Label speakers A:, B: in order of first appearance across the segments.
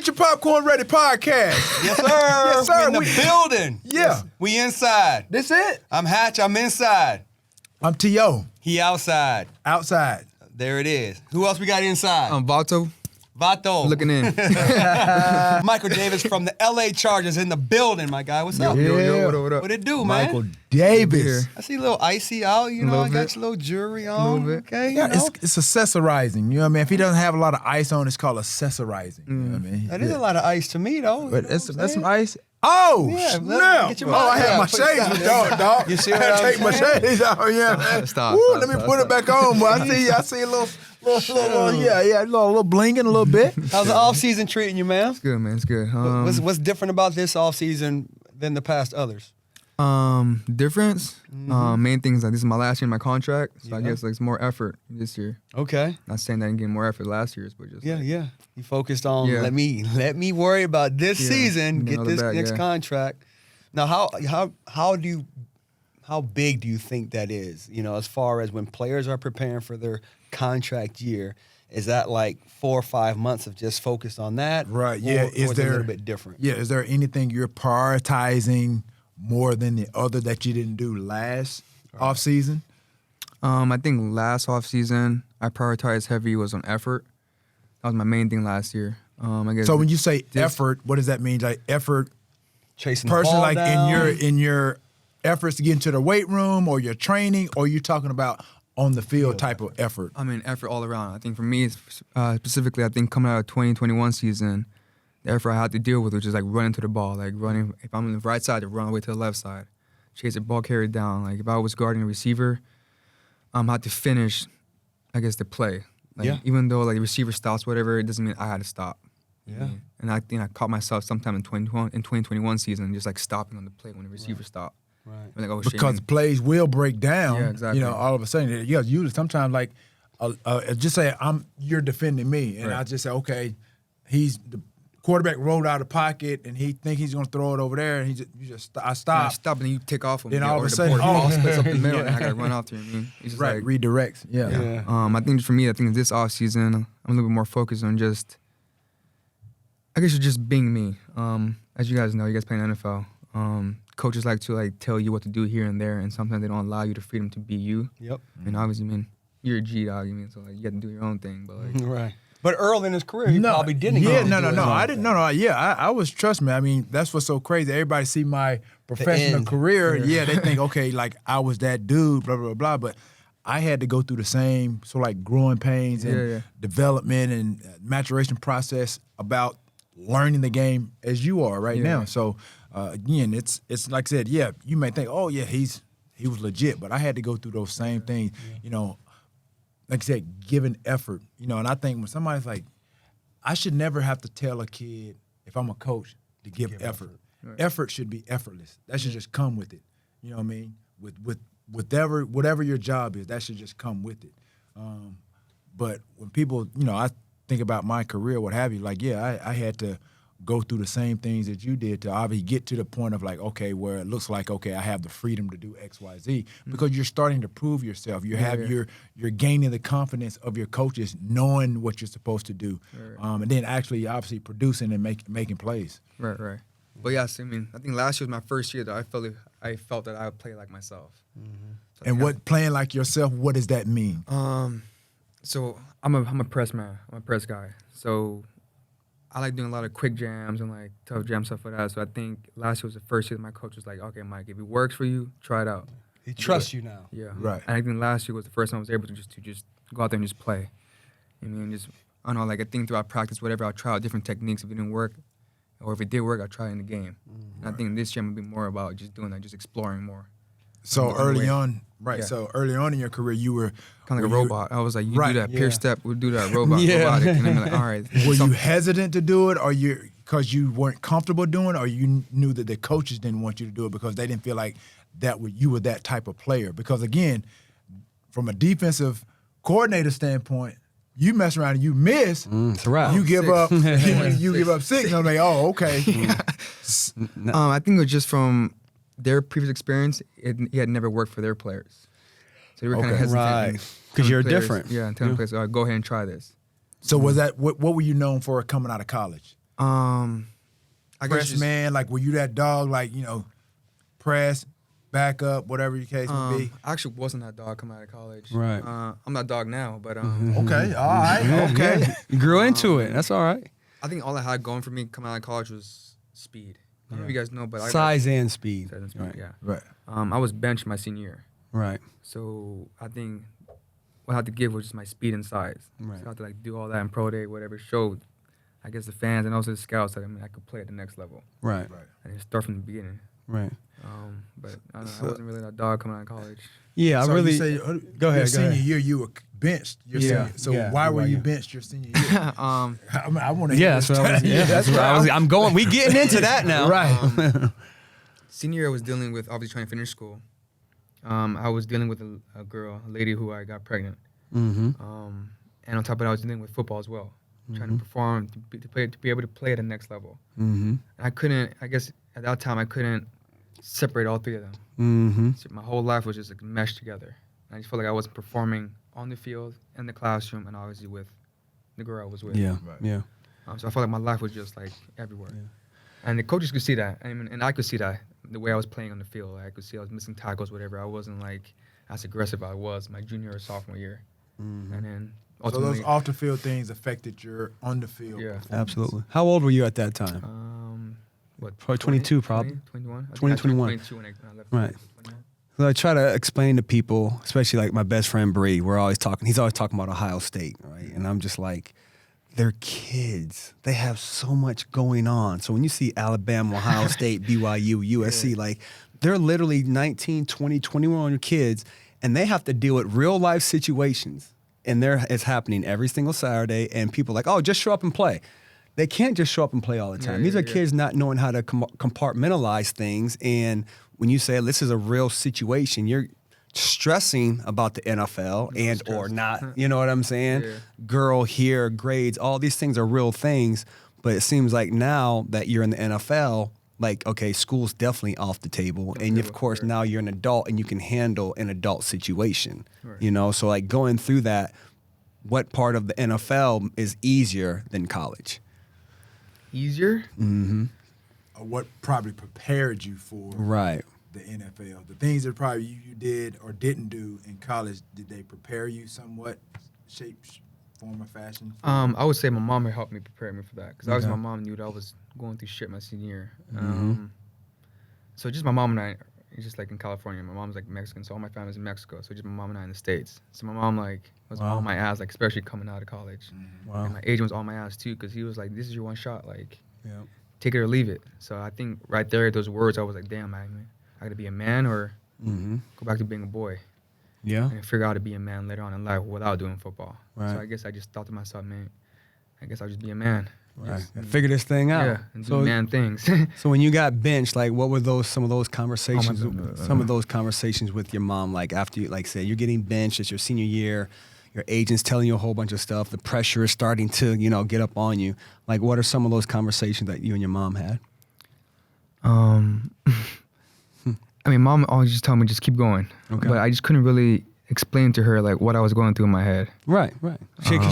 A: Getcha Popcorn Ready podcast.
B: Yes, sir.
A: Yes, sir.
B: We in the building.
A: Yeah.
B: Yes. We inside.
A: This it?
B: I'm Hatch. I'm inside.
A: I'm T.O.
B: He outside.
A: Outside.
B: There it is. Who else we got inside?
C: I'm Vato.
B: Vato.
C: Looking in.
B: Michael Davis from the L.A. Chargers in the building, my guy. What's up?
A: Yeah.
C: What up?
B: What it do,
A: Michael
B: man?
A: Davis.
B: I see a little icy out, you know.
C: Little
B: I got
C: bit.
B: your little jewelry on.
C: Little bit.
B: Okay,
A: Yeah,
B: you know.
A: it's accessorizing. You know what I mean? If he doesn't have a lot of ice on, it's called accessorizing. You know what I mean?
B: That is a lot of ice to me, though.
A: But
B: You know
A: that's
B: what I'm
A: some
B: saying?
A: ice. Oh,
B: Yeah,
A: snap.
B: get your
A: Oh, I
B: mic
A: had
B: out.
A: my
B: Put it
A: shades
B: down.
A: with dog.
B: You see
A: I
B: what
A: had to
B: I'm
A: take my
B: saying?
A: shades out. Yeah, man.
C: Stop,
A: Ooh,
C: stop,
A: let me
C: stop,
A: put it
C: stop.
A: back on. Boy. I see a little, a little blinging a little bit.
B: How's the off-season treating you, man?
C: It's good, man. It's good.
B: What's different about this off-season than the past others?
C: Difference. Main thing is like this is my last year in my contract, so I
B: Yeah.
C: guess like it's more effort this year.
B: Okay.
C: Not saying that I didn't get more effort last year's, but just like,
B: Yeah. You focused on
C: Yeah.
B: let me worry about this
C: Yeah,
B: season,
C: get
B: get
C: all the
B: this
C: bag,
B: next
C: yeah.
B: contract. Now, how big do you think that is? You know, as far as when players are preparing for their contract year, is that like 4 or 5 months of just focused on that?
A: Right,
B: Or-
A: yeah.
B: Or is it a little bit different?
A: Yeah, is there anything you're prioritizing more than the other that you didn't do last off season?
C: I think last off season I prioritized heavy was on effort. That was my main thing last year. I guess
A: So when you say
C: this-
A: effort, what does that mean? Like effort,
B: Chasing the
A: person,
B: ball
A: like
B: down?
A: in your efforts to get into the weight room or your training, or you talking about on the field type of effort?
C: I mean, effort all around. I think for me, specifically, I think coming out of 2021 season, the effort I had to deal with was just like running to the ball, like running. If I'm on the right side, to run away to the left side, chase the ball carried down. Like if I was guarding a receiver, I had to finish, I guess, the play. Like,
B: Yeah.
C: Even though like the receiver stops, whatever, it doesn't mean I had to stop.
B: Yeah.
C: And I think I caught myself sometime in 2021 season just like stopping on the play when the receiver stopped.
B: Right.
C: I'm like, oh shit.
A: Because
C: man.
A: plays will break down.
C: Yeah, exactly.
A: You know, all of a sudden, yeah, usually sometimes like, just say you're defending me, and
C: Right.
A: I just say, okay, the quarterback rolled out of the pocket, and he think he's gonna throw it over there, and I
C: I
A: stop.
C: stop and you take off him.
A: Then all of
C: or
A: a
C: the
A: sudden,
C: ball
A: oh.
C: splits up the middle and I gotta run out there. I mean, it's just
A: Right,
C: like,
A: redirects. Yeah.
B: Yeah.
C: I think for me, I think this off season, I'm a little bit more focused on just, I guess, just being me. As you guys know, you guys play in the NFL. Coaches like to like tell you what to do here and there, and sometimes they don't allow you the freedom to be you.
B: Yep.
C: And obviously, I mean, you're a G dog. I mean, so like you got to do your own thing. But like,
B: Right. But early in his career, he probably didn't.
A: Yeah,
B: get to
A: no.
B: do his own
A: I didn't.
B: thing.
A: No. Yeah, I was. Trust me. I mean, that's what's so crazy. Everybody see my professional
B: end.
A: career. Yeah, they think, okay, like I was that dude. Blah blah blah. But I had to go through the same like growing pains and
C: Yeah.
A: development and maturation process about learning the game as you are right
C: Yeah.
A: now. So again, it's like I said. Yeah, you may think, oh yeah, he was legit, but I had to go through those same things. You know, like I said, giving effort. You know, and I think when somebody's like, I should never have to tell a kid, if I'm a coach, to give effort.
C: Right.
A: Effort should be effortless. That should just come with it. You know what I mean? With whatever your job is, that should just come with it. But when people, you know, I think about my career, what have you, like, yeah, I had to go through the same things that you did to obviously get to the point of like, okay, where it looks like, okay, I have the freedom to do X, Y, Z, because you're starting to prove yourself. You're gaining the confidence of your coaches, knowing what you're supposed to do,
C: Right.
A: and then actually obviously producing and making plays.
C: right. But yes, I mean, I think last year was my first year that I felt that I would play like myself. So,
A: And
C: like,
A: what playing like yourself, what does that mean?
C: So I'm a press man. I'm a press guy. So I like doing a lot of quick jams and like tough jam stuff like that. So I think last year was the first year that my coach was like, okay, Mike, if it works for you, try it out.
B: He trusts you now.
C: Yeah.
A: Right.
C: And I think last year was the first time I was able to just go out there and just play. I mean, I don't know, like I think throughout practice, whatever, I'll try out different techniques. If it didn't work, or if it did work, I'll try it in the game. And I think this year I'm gonna be more about just doing that, just exploring more.
A: So
C: on the
A: early
C: way.
A: on, right?
C: Yeah.
A: So early on in your career, you were
C: Kind of like
A: were
C: a
A: you-
C: robot. I was like, you
A: Right.
C: do that
B: Yeah.
C: pierce step, we'll do that robotic. And I'm like, all right.
A: Were you
C: Some-
A: hesitant to do it, or because you weren't comfortable doing it, or you knew that the coaches didn't want you to do it because they didn't feel like you were that type of player? Because again, from a defensive coordinator standpoint, you mess around and you miss,
B: It's a wrap.
A: you give
C: Six.
A: up, you give up 6. And I'm like, oh, okay.
C: I think it was just from their previous experience, it had never worked for their players. So they were kind
A: Okay.
C: of hesitant.
B: Right.
C: and
B: 'Cause
C: telling
B: you're
C: players-
B: different.
C: Yeah, and telling players, go ahead and try this.
A: So was that what were you known for coming out of college?
C: I guess
A: Press
C: just,
A: man, like were you that dog, like, you know, press, back up, whatever your case may be?
C: I actually wasn't that dog coming out of college.
B: Right.
C: I'm that dog now, but
A: Okay, all right, okay.
B: Yeah. You grew into it. That's all right.
C: I think all I had going for me coming out of college was speed. I don't know if you guys know, but
B: Size and speed.
C: size and speed,
B: Right.
C: yeah.
A: Right.
C: I was benched my senior year,
B: Right.
C: so I think what I had to give was just my speed and size.
B: Right.
C: So I had to like do all that in pro day, whatever showed, I guess the fans and also the scouts that I could play at the next level.
B: Right.
A: Right.
C: And just start from the beginning.
B: Right.
C: But I don't know, I wasn't really that dog coming out of college.
B: Yeah,
A: So
B: I really.
A: you say,
B: Go ahead,
A: Your
B: go
A: senior
B: ahead.
A: year, you were benched. Your
B: Yeah,
A: senior, so
B: yeah,
A: why were you
B: you?
A: benched your senior year? I want to.
B: Yeah, that's what I was. Yeah, that's what I was. I'm going. We getting into that now.
A: Right.
C: Senior year I was dealing with obviously trying to finish school. I was dealing with a girl, a lady who I got pregnant.
B: Mm-hmm.
C: And on top of that, I was dealing with football as well, trying to perform, to be able to play at the next level.
B: Mm-hmm.
C: And I couldn't, I guess at that time, I couldn't separate all three of them.
B: Mm-hmm.
C: So my whole life was just like meshed together. And I just felt like I wasn't performing on the field, in the classroom, and obviously with the girl I was with.
B: Yeah.
A: Right.
B: Yeah.
C: So I felt like my life was just like everywhere. And the coaches could see that. I mean, and I could see that, the way I was playing on the field. Like, I could see I was missing tackles, whatever. I wasn't like as aggressive as I was my junior or sophomore year.
B: Mm-hmm.
C: And then
A: So
C: ultimately,
A: those off the field things affected your on the field.
C: Yeah.
A: performance.
B: Absolutely. How old were you at that time?
C: what?
B: Probably 22 probably.
C: 21.
B: 21.
C: 22 when I left.
B: Right.
C: 21.
B: So I try to explain to people, especially like my best friend Bree. We're always talking. He's always talking about Ohio State, right? And I'm just like, they're kids. They have so much going on. So when you see Alabama, Ohio State, BYU, USC, like they're literally 19, 20, 21 kids, and they have to deal with real life situations. And it's happening every single Saturday. And people are like, oh, just show up and play. They can't just show up and play all the time.
C: Yeah,
B: These
C: yeah,
B: are
C: yeah.
B: kids not knowing how to compartmentalize things. And when you say this is a real situation, you're stressing about the NFL and or not. You know what I'm saying?
C: Yeah.
B: Girl here, grades, all these things are real things. But it seems like now that you're in the NFL, like, okay, school's definitely off the table. And of course, now you're an adult and you can handle an adult situation.
C: Right.
B: You know, so like going through that, what part of the NFL is easier than college?
C: Easier?
A: Or what probably prepared you for
B: Right.
A: the NFL? The things that probably you did or didn't do in college, did they prepare you somewhat, shape, form, or fashion?
C: I would say my mom had helped me prepare me for that because obviously
B: Okay.
C: my mom knew that I was going through shit my senior year.
B: Mm-hmm.
C: So just my mom and I, it's just like in California. My mom's like Mexican, so all my family's in Mexico. So just my mom and I in the States. So my mom like was
B: Wow.
C: on my ass, like especially coming out of college.
B: Wow.
C: And my agent was on my ass too because he was like, "This is your one shot, like
B: Yeah.
C: take it or leave it." So I think right there, those words, I was like, "Damn, I got to be a man or
B: Mm-hmm.
C: go back to being a boy
B: Yeah.
C: and figure out how to be a man later on in life without doing football."
B: Right.
C: So I guess I just thought to myself, man, I guess I'll just be a man.
B: Right.
C: Just-
B: Gotta figure this thing out.
C: Yeah, and do
B: So,
C: man things.
B: so when you got benched, like, what were some of those conversations?
C: God.
B: Some of those conversations with your mom, like after you, like, say you're getting benched, it's your senior year, your agent's telling you a whole bunch of stuff, the pressure is starting to, get up on you. Like, what are some of those conversations that you and your mom had?
C: I mean, mom always just told me just keep going,
B: Okay.
C: but I just couldn't really explain to her like what I was going through in my head.
B: Right.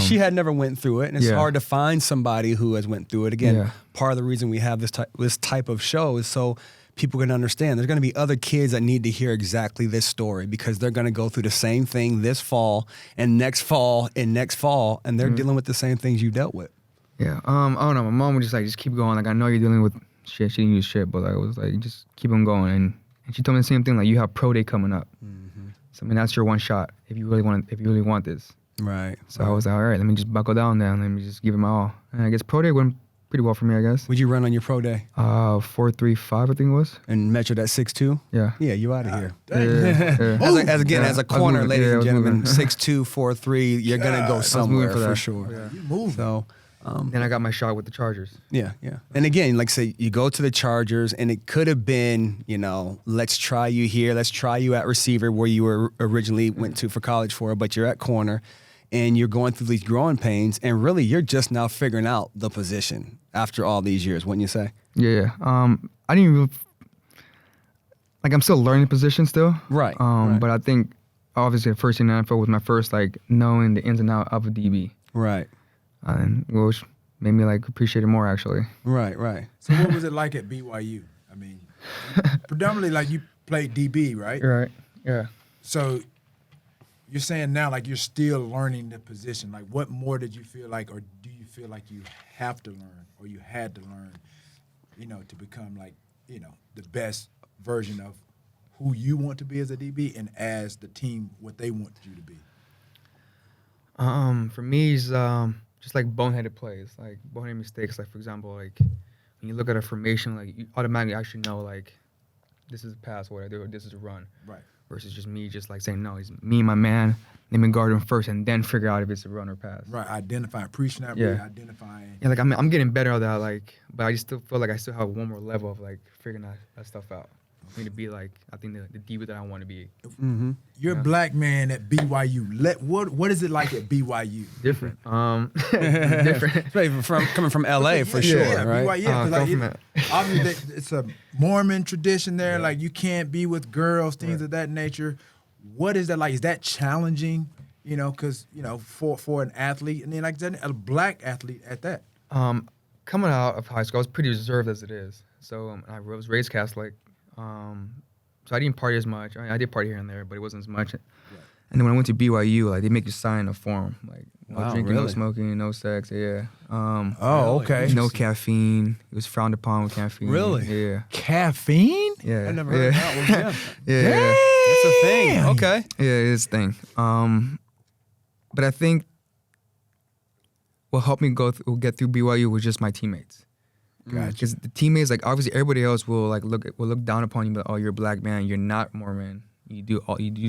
B: She had never went through it, and it's
C: Yeah.
B: hard to find somebody who has went through it. Again,
C: Yeah.
B: part of the reason we have this type of show is so people can understand. There's going to be other kids that need to hear exactly this story because they're going to go through the same thing this fall and next fall and next fall, and they're dealing with the same things you dealt with.
C: Yeah. I don't know. My mom would just like just keep going. Like I know you're dealing with shit. She didn't use shit, but like, I was like just keep on going. And she told me the same thing. Like you have pro day coming up. So I mean that's your one shot if you really want this.
B: Right.
C: So I was like, all right, let me just buckle down then. Let me just give it my all. And I guess pro day went pretty well for me. I guess.
B: Would you run on your pro day
C: 4.35 I think it was.
B: and measured at 6'2"?
C: Yeah.
B: Yeah, you out of here.
C: Yeah, yeah.
B: As a
C: Yeah, I was
B: corner,
C: moving.
B: ladies
C: Yeah, I
B: and
C: was
B: gentlemen,
C: moving.
B: 6'2", 4'3", you're gonna go
A: I was
B: somewhere
C: moving for
B: for
C: that.
B: sure.
C: Yeah.
A: You moving.
B: So.
C: Then I got my shot with the Chargers.
B: Yeah. And again, like say you go to the Chargers and it could have been, let's try you here, let's try you at receiver where you were originally went to for college for, but you're at corner and you're going through these growing pains and really you're just now figuring out the position after all these years, wouldn't you say?
C: Yeah. I didn't really, like I'm still learning position still.
B: Right, right.
C: But I think obviously the first year in the NFL was my first like knowing the ins and outs of a DB.
B: Right.
C: And which made me like appreciate it more actually.
B: Right, right.
A: So what was it like at BYU? I mean, predominantly like you played DB, right?
C: Right. Yeah.
A: So you're saying now like you're still learning the position. Like what more did you feel like, or do you feel like you have to learn, or you had to learn, to become like, the best version of who you want to be as a DB and as the team what they want you to be?
C: For me, it's just like boneheaded plays, like boneheaded mistakes. Like for example, like when you look at a formation, like you automatically actually know like this is a pass, what I do, or this is a run.
A: Right.
C: Versus just me just like saying, no, he's me and my man, let me guard him first and then figure out if it's a run or pass.
A: Right. Identifying pre-snap,
C: Yeah.
A: identifying.
C: Yeah, like I'm getting better at that, like, but I just still feel like I still have one more level of like figuring that stuff out. For me to be like, I think the DB that I want to be.
B: Mm-hmm.
A: You're a black man at BYU. What is it like at BYU?
C: Different. Different.
B: Coming from LA for sure,
A: Yeah,
B: right?
A: BYU. 'Cause, like,
C: Come from
A: obviously, it's a Mormon tradition there. Like you can't be with girls, things of that nature. What is that like? Is that challenging? Because for an athlete, and then like a black athlete at that.
C: Coming out of high school, I was pretty reserved as it is. So I was raised Catholic. So I didn't party as much. I did party here and there, but it wasn't as much. Right. And then when I went to BYU, like they make you sign a form, like no drinking, no smoking, no sex. Yeah.
A: Okay.
C: No caffeine. It was frowned upon with caffeine.
B: Really?
C: Yeah.
A: Caffeine?
C: Yeah.
B: I never heard that one. Yeah.
C: Yeah.
B: That's a thing. Okay.
C: Yeah, it's a thing. But I think what helped me get through BYU was just my teammates.
A: Gotcha.
C: Because the teammates, like obviously everybody else will look down upon you, but oh, you're a black man, you're not Mormon, you do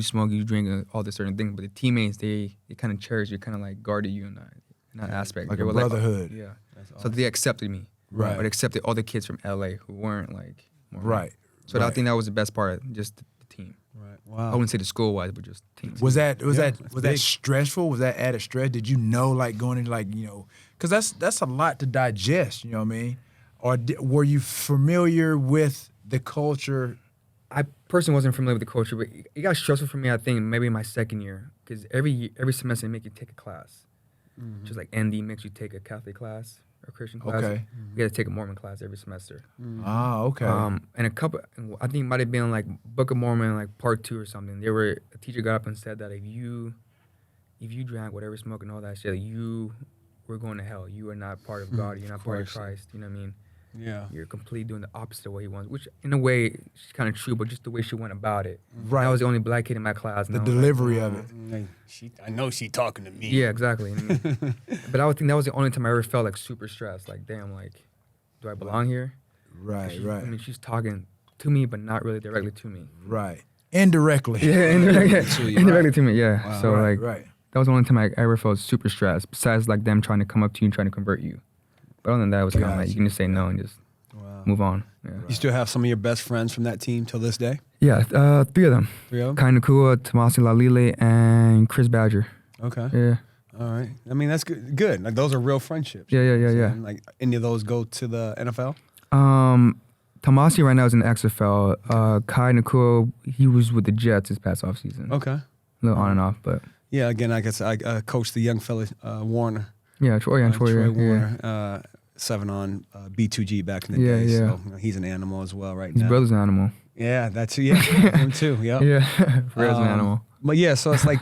C: smoke, you drink, all this certain things. But the teammates, they kind of cherish you, kind of like guarded you in that aspect.
A: Like
C: they
A: a
C: were
A: brotherhood.
C: Yeah.
B: Awesome.
C: So they accepted me,
A: Right.
C: But accepted all the kids from LA who weren't like Mormon.
A: Right.
C: So I think that was the best part, just the team.
B: Right.
C: I
B: Wow.
C: wouldn't say the school wise, but just team.
A: Was that
B: big.
A: stressful? Was that added stress? Did you know like going in like because that's a lot to digest. You know what I mean? Or were you familiar with the culture?
C: I personally wasn't familiar with the culture, but it got stressful for me, I think, maybe my second year. Because every semester they make you take a class.
B: Mm-hmm.
C: Just like ND makes you take a Catholic class or Christian class.
A: Okay.
C: You got to take a Mormon class every semester.
A: Ah, okay.
C: And I think it might have been like Book of Mormon, like part 2 or something. A teacher got up and said that if you drank whatever, smoke and all that shit, you were going to hell. You are not part of God. You're not part of Christ. You know what I mean?
B: Yeah.
C: You're completely doing the opposite of what he wants, which in a way is kind of true, but just the way she went about it.
A: Right.
C: I was the only black kid in my class.
A: The delivery of it.
B: I know she talking to me.
C: Yeah, exactly. But I would think that was the only time I ever felt like super stressed. Like, damn, like, do I belong here?
A: Right, right.
C: I mean, she's talking to me, but not really directly to me.
A: Right. Indirectly.
C: Yeah, indirectly to me, yeah.
B: Wow.
C: So,
A: Right,
C: like,
A: right.
C: that was the only time I ever felt super stressed, besides, like, them trying to come up to you and trying to convert you. But other than that, it was kind of like, you can just say no and just move on. Yeah.
B: You still have some of your best friends from that team till this day?
C: Yeah, 3 of them.
B: 3 of them?
C: Kai Nakua, Tomasi Lalile, and Chris Badger.
B: Okay.
C: Yeah.
B: All right. I mean, that's good. Like, those are real friendships.
C: Yeah.
B: Like, any of those go to the NFL?
C: Tomasi right now is in the XFL. Kai Nakua, he was with the Jets this past offseason.
B: Okay.
C: A little on and off, but
B: Yeah, again, I guess I coached the young fella, Warner.
C: yeah, Troy
B: Warner, 7 on B2G back in the day.
C: Yeah.
B: So he's an animal as well right
C: His
B: now.
C: brother's an animal.
B: Yeah, him too. Yep.
C: Yeah, Fred's an animal.
B: But yeah, so it's like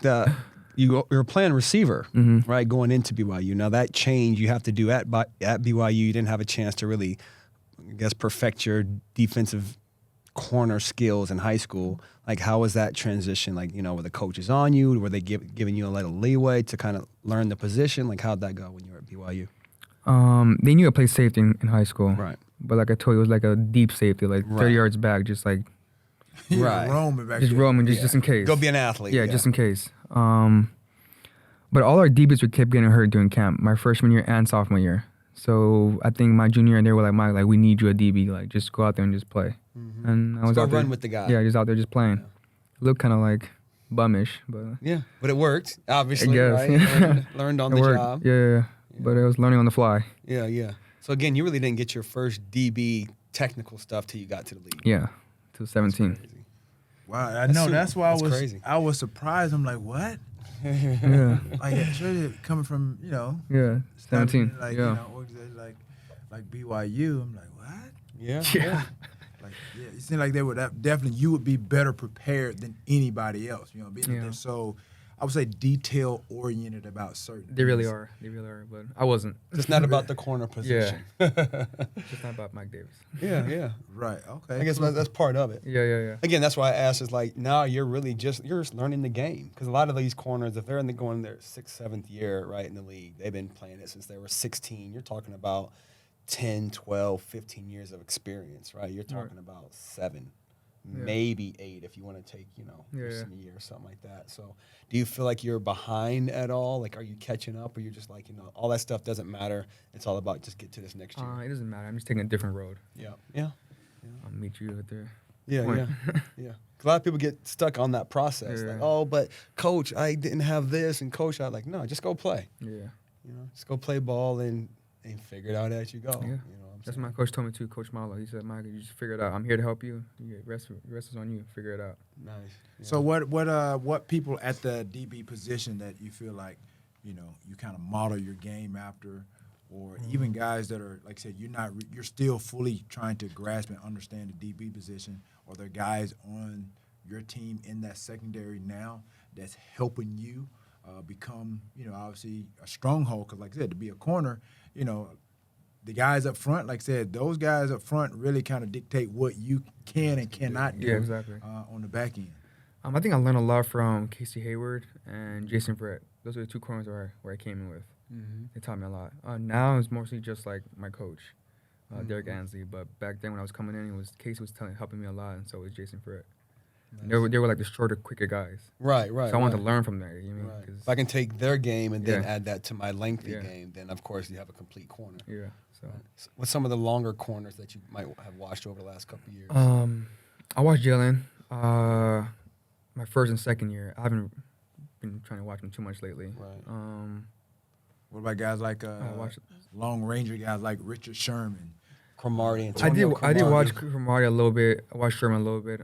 B: you're playing receiver,
C: Mm-hmm.
B: right, going into BYU. Now that change you have to do at BYU. You didn't have a chance to really, I guess, perfect your defensive corner skills in high school. Like, how was that transition? Like, were the coaches on you? Were they giving you a little leeway to kind of learn the position? Like, how'd that go when you were at BYU?
C: They knew I played safety in high school.
B: Right.
C: But like I told you, it was like a deep safety, like 30 yards back, just like
B: Right.
A: Roaming back
C: just
A: there.
C: roaming, just in case.
B: Go be an athlete.
C: Yeah, just in case. But all our DBs were kept getting hurt during camp, my freshman year and sophomore year. So I think my junior year, they were like, Mike, like, we need you a DB. Like, just go out there and just play.
B: Mm-hmm.
C: And I was
B: go
C: out there.
B: run with the guy.
C: Yeah, just out there just playing. Looked kind of like bummish, but
B: Yeah, but it worked, obviously,
C: I guess.
B: right? Learned on
C: it
B: the
C: worked.
B: job.
C: Yeah. But it was learning on the fly.
B: Yeah. So again, you really didn't get your first DB technical stuff till you got to the league.
C: Yeah, till 17.
B: Crazy.
A: Wow, I know. That's why
B: That's crazy.
A: I was surprised. I'm like, what?
C: Yeah.
A: Like especially coming from
C: Yeah. 17.
A: like
C: yeah.
A: organizations like BYU. I'm like, what?
B: Yeah.
C: Yeah.
A: Like, yeah, it seemed like they would definitely you would be better prepared than anybody else. Being that
C: Yeah.
A: they're so, I would say, detail oriented about certain.
C: They really
A: things.
C: are. They really are. But I wasn't.
B: It's not about the corner position.
C: It's just not about Mike Davis.
B: Yeah.
A: Right. Okay.
B: I guess
A: cool.
B: that's part of it.
C: Yeah.
B: Again, that's why I asked is like, now you're just learning the game. Because a lot of these corners, if they're going their 6th, 7th year, right, in the league, they've been playing it since they were 16. You're talking about 10, 12, 15 years of experience, right? You're talking about 7, maybe 8 if you want to take, your senior year or something like that. So do you feel like you're behind at all? Like, are you catching up, or you're just like, all that stuff doesn't matter. It's all about just get to this next year.
C: It doesn't matter. I'm just taking a different road.
B: Yeah.
C: I'll meet you out there.
B: Yeah. 'Cause a lot of people get stuck on that process.
C: Yeah.
B: Like, oh, but coach, I didn't have this, and coach, I like, no, just go play.
C: Yeah.
B: Just go play ball and figure it out as you go.
C: Yeah.
B: You know what I'm
C: That's
B: saying?
C: what my coach told me too, Coach Marlowe. He said, Mike, you just figure it out. I'm here to help you. Rest is on you. Figure it out.
B: Nice. Yeah.
A: So what people at the DB position that you feel like you kind of model your game after, or even guys that are, like I said, you're still fully trying to grasp and understand the DB position, or there are guys on your team in that secondary now that's helping you become, obviously a stronghold. Because, like I said, to be a corner, the guys up front, like I said, those guys up front really kind of dictate what you can and cannot do.
C: Yeah, exactly.
A: On the back end.
C: I think I learned a lot from Casey Hayward and Jason Brett. Those are the 2 corners where I came in with. They taught me a lot. Now it's mostly just like my coach, Derek Ansley. But back then when I was coming in, Casey was helping me a lot, and so was Jason Brett.
B: Nice.
C: They were like the shorter, quicker guys.
B: Right.
C: So I wanted to learn from there. You know,
B: Right.
C: 'cause-
B: If I can take their game and then
C: Yeah.
B: add that to my lengthy
C: Yeah.
B: game, then of course you have a complete corner.
C: yeah. So
B: What's some of the longer corners that you might have watched over the last couple of years?
C: I watched Jalen my 1st and 2nd year. I haven't been trying to watch him too much lately.
B: Right.
A: What about guys like
C: watched-
A: long ranger guys like Richard Sherman?
B: Cromartie.
C: I did
B: Cromartie.
C: watch Cromartie a little bit. I watched Sherman a little bit.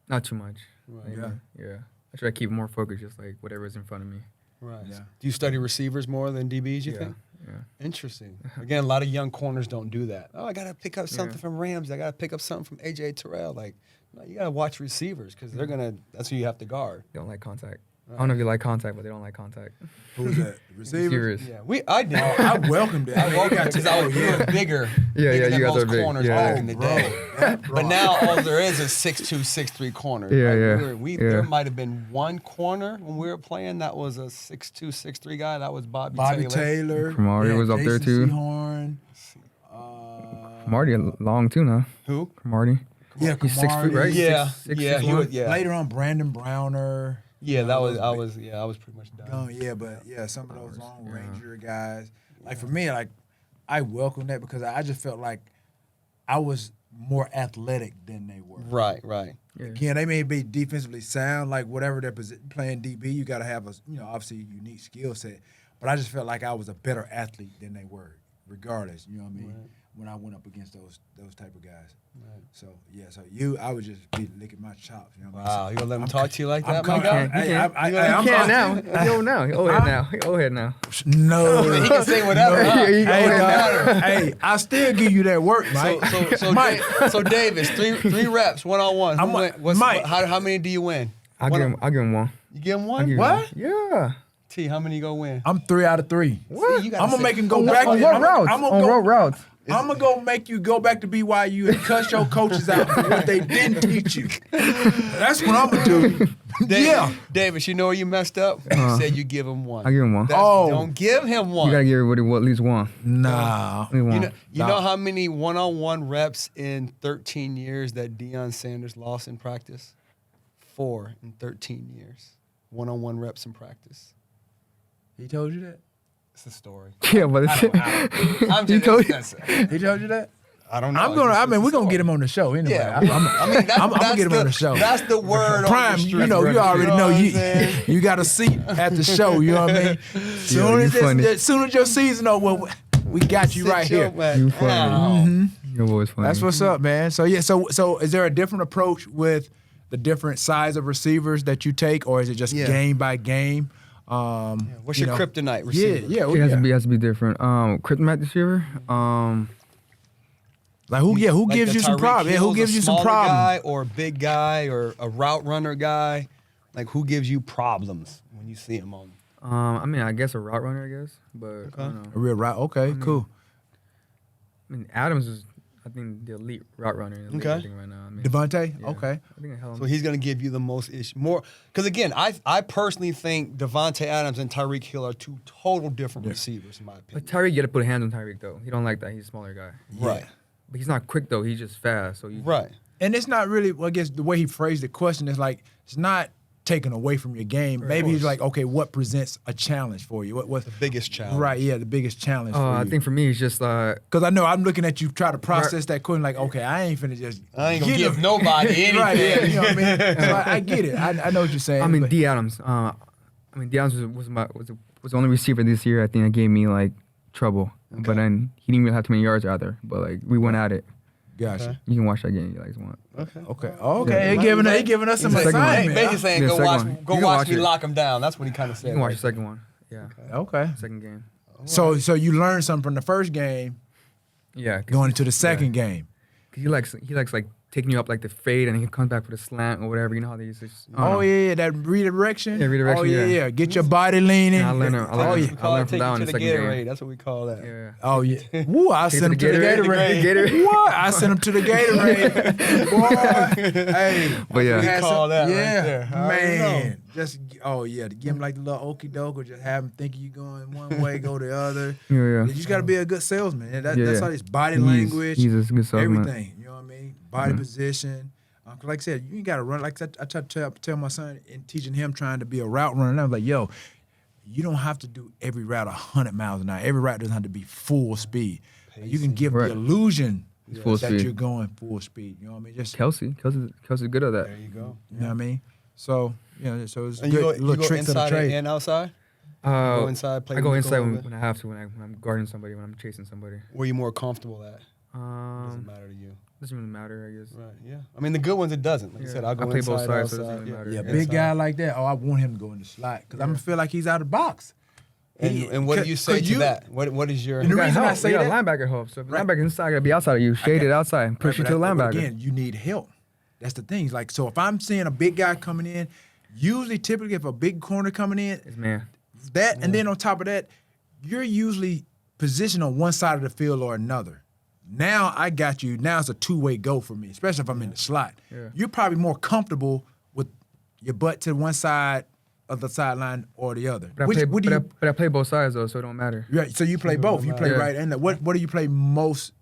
C: Not too much.
B: Right.
C: Yeah. I try to keep more focused, just like whatever is in front of me.
B: Right.
A: Yeah.
B: Do you study receivers more than DBs, you think?
C: Yeah.
B: Interesting. Again, a lot of young corners don't do that. Oh, I got to pick up something
C: Yeah.
B: from Ramsey. I got to pick up something from A.J. Terrell. Like, no, you got to watch receivers because that's who you have to guard.
C: They don't like contact. I don't know if you like contact, but they don't like contact.
A: Who's that? Receivers?
C: Serious.
B: Yeah, I did.
A: I welcomed it.
B: I welcome it because I was bigger.
C: Yeah,
B: bigger
C: you
B: than
C: guys
B: most
C: are big.
B: corners
C: Yeah.
B: back in the day. But now all there is 6'2", 6'3" corners.
C: Yeah,
B: right?
C: yeah.
B: There might have been one corner when we were playing that was a 6'2", 6'3" guy. That was Bobby
A: Taylor.
C: Cromartie was up there,
A: Jason
C: too.
A: Sehorn.
C: Cromartie long too now.
B: Who?
C: Cromartie.
A: Yeah,
C: He's 6 feet, right?
B: Yeah,
C: Six,
B: yeah,
C: 6'1"?
B: he was. Yeah,
A: Later on, Brandon Browner.
B: yeah. That was. I
A: those
B: was pretty much done.
A: Some of those long ranger guys. Like for me, like I welcome that because I just felt like I was more athletic than they were.
B: Right.
C: Yeah.
A: Again, they may be defensively sound, like whatever they're playing DB. You got to have a obviously unique skill set. But I just felt like I was a better athlete than they were, regardless. You know what I mean?
B: Right.
A: When I went up against those type of guys.
B: Right.
A: So I would just be licking my chops. You know what I mean?
B: Wow, you gonna let him talk to you like
A: I'm
B: that, my
A: coming-
B: guy?
C: He can.
A: I'm
C: He can
A: I'm-
C: now. He old now. He old head now. He old head now.
A: No,
B: He can say whatever. huh?
C: He can
A: Hey,
C: go ahead
A: dog, hey, I still give you that work, Mike.
B: So Davis, three reps, 1-on-1.
A: I'm a- Mike.
B: How many do you win?
C: I'll give him one.
B: You give him
C: I'll give
B: one?
C: him one. Yeah.
B: T, how many you gonna win?
A: I'm 3 out of 3.
B: See, you gotta
A: I'm gonna
B: say-
A: make him go
C: On
A: back.
C: what
A: I'm
C: routes?
A: gonna
C: On
A: go-
C: what routes?
A: I'm gonna go make you go back to BYU and cuss your coaches out for what they didn't teach you. That's what I'm gonna do. Yeah.
B: Davis, you know where you messed up? You said you give him one.
C: I'll give him one.
B: Don't give him one.
C: You gotta give everybody at least one.
A: Nah.
C: At least one.
B: You know how many one-on-one reps in 13 years that Deion Sanders lost in practice? 4 in 13 years. One-on-one reps in practice.
A: He told you that?
B: It's a story.
C: Yeah, but it's,
B: I'm
C: He told you?
A: He told you that?
B: I don't know.
A: We're gonna get him on the show anyway.
B: Yeah,
A: I'm
B: that's
A: gonna get him on the show.
B: That's the word.
A: Prime,
B: on the
A: you
B: street.
A: know, you already know
B: what I'm saying?
A: you got a seat at the show. You know what I mean?
C: you funny.
A: As soon as your season over, we got you
B: Sit
A: right
B: your
A: here.
B: butt
C: You funny.
B: down.
C: Your boy's funny.
A: That's what's up, man. So yeah, so is there a different approach with the different size of receivers that you take, or is it just game by game?
B: What's your kryptonite receiver?
C: It has to be different. Kryptonite receiver.
A: Like who
B: Like
A: gives
B: the
A: you some
B: Tyreek
A: problems? Yeah, who
B: Hill's
A: gives
B: a
A: you some
B: smaller
A: problems?
B: guy or a big guy or a route runner guy? Like who gives you problems when you see him on?
C: I mean, I guess a route runner, I guess, but I don't know.
A: A real route. Okay, cool.
C: I mean, Adams is, I think, the elite route runner in the league, I think, right now. I mean,
A: Devontae.
C: yeah,
A: Okay.
C: I think I held him.
B: So he's going to give you the most issue. More because again, I personally think Devontae Adams and Tyreek Hill are two total different receivers in my opinion.
C: But Tyreek, you got to put a hand on Tyreek though. He don't like that. He's a smaller guy.
B: Right.
C: But he's not quick though. He's just fast. So you,
B: Right.
A: And it's not really. Well, I guess the way he phrased the question is like it's not taken away from your game. Maybe he's like, okay, what presents a challenge for you? What's
B: The biggest challenge.
A: Right. Yeah, the biggest challenge for you.
C: I think for me, it's just
A: Because I know I'm looking at you try to process that question like, okay, I ain't finna just.
B: I ain't gonna
A: get
B: give
A: him.
B: nobody anything.
A: Right, yeah, you know what I mean? So I get it. I know what you're saying.
C: I mean,
A: but-
C: D Adams. D Adams was the only receiver this year I think that gave me like trouble. But then he didn't really have too many yards either. But like we went at it.
A: Gotcha.
C: You can watch that game if you guys want.
B: Okay.
A: Okay. He giving us some
C: He's the second one.
A: assignment.
B: Basically saying
C: Yeah,
B: go
C: second
B: watch
C: one. You
B: go
C: can
B: watch
C: watch
B: me
C: it.
B: lock him down. That's what he kind of said.
C: You can watch
B: right
C: the second one. Yeah.
A: Okay.
C: Second game.
A: So you learned something from the first game
C: Yeah.
A: going into the second game.
C: He likes like taking you up like the fade and he comes back with a slant or whatever. You know how they use this.
A: Oh yeah, that redirection.
C: Yeah, redirection,
A: Oh yeah,
C: yeah.
A: Get your body leaning.
C: Yeah, I learned it.
A: Oh
B: We
A: yeah.
B: call
C: I
B: it
C: learned from
B: take
C: that
B: you
C: one
B: to
C: in
B: the
C: the second
B: Gatorade.
C: game.
B: That's what we call that.
C: Yeah.
A: Oh yeah. Woo! I
C: Take
A: sent him to the Gatorade.
C: Gatorade.
A: What? I sent him to the Gatorade. Boy, hey.
C: But yeah.
B: We
A: Had
B: call
A: some-
B: that right
A: yeah,
B: there. I already
A: man. Just to give him like the little okie doke, or just have him thinking you going one way, go the other.
C: Yeah.
A: You just got to be a good salesman. And that's
C: Yeah.
A: all this body language,
C: He's a good salesman.
A: everything. You know what I mean? Body position. 'Cause like I said, you ain't got to run. Like I try to tell my son and teaching him trying to be a route runner. And I was like, yo, you don't have to do every route 100 miles an hour. Every route doesn't have to be full speed. You can give
C: Right.
A: the illusion
C: full
A: that
C: speed.
A: you're going full speed. You know what I mean? Just
C: Kelsey's good at that.
B: There you go.
A: you know what I mean? So so it's
B: And
A: good
B: you
A: little
B: go
A: tricks of the
B: inside
A: trade.
B: and outside? Go inside, play
C: I go
B: with
C: inside
B: a little
C: when
B: bit?
C: I have to, when I'm guarding somebody, when I'm chasing somebody.
B: Where you more comfortable at? Doesn't matter to you.
C: Doesn't really matter, I guess.
B: Right, yeah. I mean, the good ones, it doesn't. Like you
C: Yeah.
B: said, I'll go
C: I play
B: inside,
C: both sides, so it
B: outside.
C: doesn't matter.
A: Yeah,
C: Yeah.
A: big guy like that. Oh, I want him to go in the slot because I'm gonna feel like he's out of the box.
B: And what do you say to that? What is your...
A: And the
C: You got
A: reason I
C: help.
A: say
C: you got
A: that-
C: linebacker help. So if the
A: Right.
C: linebacker inside, gotta be outside of you, shaded outside, and push you to the
A: But
C: linebacker.
A: again, you need help. That's the thing. Like, so if I'm seeing a big guy coming in, typically if a big corner coming in,
C: It's man.
A: and then on top of that, you're usually positioned on one side of the field or another. Now I got you. Now it's a two-way go for me, especially if I'm in the slot.
C: Yeah.
A: You're probably more comfortable with your butt to one side of the sideline or the other.
C: But I play both sides though, so it don't matter.
A: Right, so you play both. You play
C: Yeah.
A: right and left. What do you play most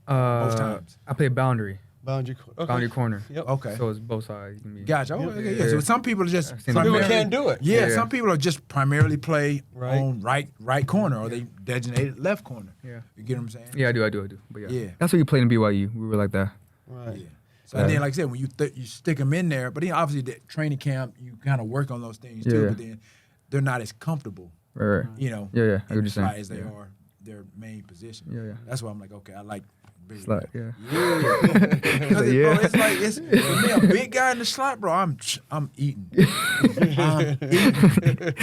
A: times?
C: I play boundary
B: Boundary
C: corner.
B: Yep.
A: Okay.
C: So it's both sides. You can be.
A: Gotcha. Oh, okay, yeah.
C: Yeah.
A: So some people are just
C: I've seen Some people
A: primarily-
B: can't do it.
A: Yeah,
C: Yeah.
A: some people are just primarily play
B: Right.
A: on right corner or they designated left corner.
C: Yeah.
A: You get what I'm saying?
C: Yeah, I do. But yeah.
A: Yeah.
C: That's what you played in BYU. We were like that.
B: Right.
A: Yeah. So and then, like I said, when you stick them in there, but then obviously the training camp, you kind of work on those things too.
C: Yeah.
A: But then they're not as comfortable,
C: Right.
A: you know,
C: Yeah. I
A: in
C: get what
A: the
C: you're saying.
A: slot as they
C: Yeah.
A: are their main position.
C: Yeah.
A: That's why I'm like, okay, I like big
C: Slot, yeah.
A: Yeah. Because
C: Yeah.
A: bro, it's like it's for me, a big guy in the slot, bro. I'm eating. I'm eating.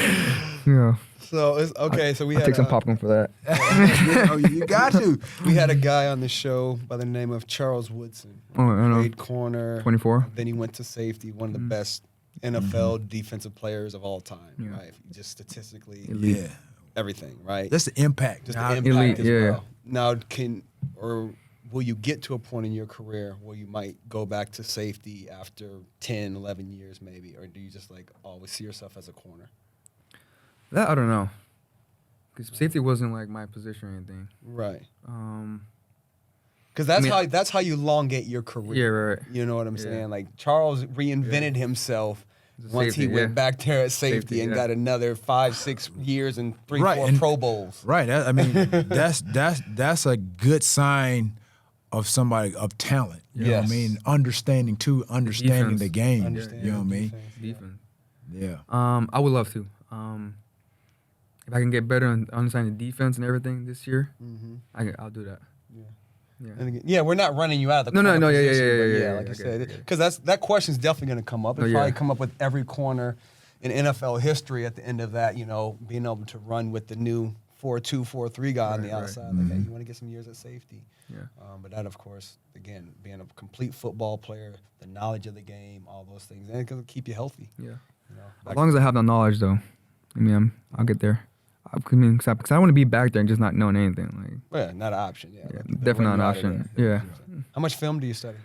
C: Yeah.
B: So it's okay. So we
C: I'll
B: had
C: take some popcorn for that.
A: Yeah, you got to.
B: we had a guy on the show by the name of Charles Woodson.
C: Oh, I know.
B: Played corner.
C: 24.
B: Then he went to safety. One of the best NFL defensive players of all time.
C: Yeah.
B: Right. Just statistically,
A: Yeah.
B: everything. Right.
A: That's the impact.
B: Just
A: Now,
B: the impact
C: Elite,
B: as
C: yeah.
B: well. Now, will you get to a point in your career where you might go back to safety after 10, 11 years maybe? Or do you just like always see yourself as a corner?
C: That I don't know. Because safety wasn't like my position or anything.
B: Right.
C: Um,
B: Because that's
C: I mean-
B: that's how you elongate your career.
C: Yeah, right.
B: You know what I'm
C: Yeah.
B: saying? Like Charles reinvented himself
C: As a
B: once he
C: safety,
B: went
C: yeah.
B: back there at safety,
C: Safety,
B: and
C: yeah.
B: got another 5-6 years and 3-4
A: Right, and-
B: Pro Bowls.
A: right. I mean, that's a good sign of somebody of talent. You know what I
B: Yes.
A: mean? Understanding
C: Defense.
A: the game.
B: Understanding
A: You know what I
B: the
A: mean?
B: defense.
C: defense.
A: Yeah.
C: I would love to. If I can get better on understanding the defense and everything this year,
B: Mm-hmm.
C: I'll do that.
B: Yeah.
C: Yeah.
B: And again, yeah, we're not running you out of the
C: No,
B: corner
C: yeah,
B: position, but
C: yeah,
B: like
C: I
B: you
C: get
B: said,
C: it.
B: because that question's definitely going to come up. It'll
C: Oh,
B: probably
C: yeah.
B: come up with every corner in NFL history at the end of that. You know, being able to run with the new 4-2, 4-3 guy on the
C: Right.
B: outside. Like, hey, you want to get some years at safety.
C: Yeah.
B: But that, of course, again, being a complete football player, the knowledge of the game, all those things, and it's going to keep you healthy.
C: Yeah.
B: You know,
C: As long as I have the knowledge, though, I mean, I'll get there. I mean, because I don't want to be back there and just not knowing anything. Like,
B: yeah, not an option. Yeah,
C: yeah,
B: like, they'll
C: definitely
B: run
C: not an
B: you out of
C: option.
B: there.
C: Yeah.
B: How much film do you study?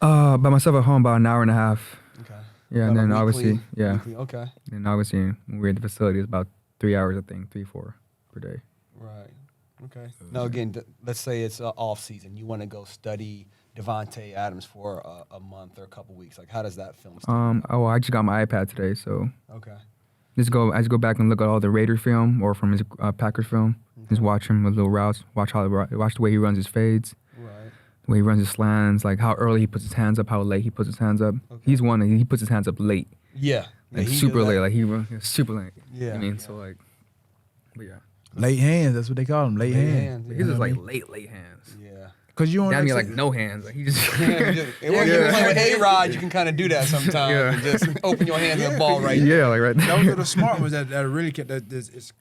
C: By myself at home, about an hour and a half.
B: Okay.
C: Yeah, and
B: About
C: then
B: a
C: obviously,
B: weekly-
C: yeah.
B: weekly, okay.
C: Then obviously, when we're at the facility, it's about 3 hours, I think, 3-4 per day.
B: Right. Okay. Now again, let's say it's off season. You want to go study Devontae Adams for a month or a couple weeks. Like, how does that film study?
C: I just got my iPad today, so
B: Okay.
C: I just go back and look at all the Raider film or from his Packers film. Just watch him with little routes. Watch the way he runs his fades,
B: Right.
C: the way he runs his slants, like how early he puts his hands up, how late he puts his hands up.
B: Okay.
C: He's one that he puts his hands up late,
B: Yeah.
C: like
B: he
C: super
B: does
C: late.
B: that.
C: Like he runs super late.
B: Yeah.
C: I mean, so like, but yeah,
A: Late hands. That's what they call them. Late
B: Late
A: hands.
B: hands,
C: he's
B: yeah.
C: just like late hands.
B: Yeah.
A: Because you don't
C: Damn,
A: like,
C: like no hands. Like he just.
B: When you play with A-Rod, you can kind of do that sometimes
C: Yeah.
B: and just open your hand to the ball right
C: Yeah, like right.
A: those are the smart ones that really it's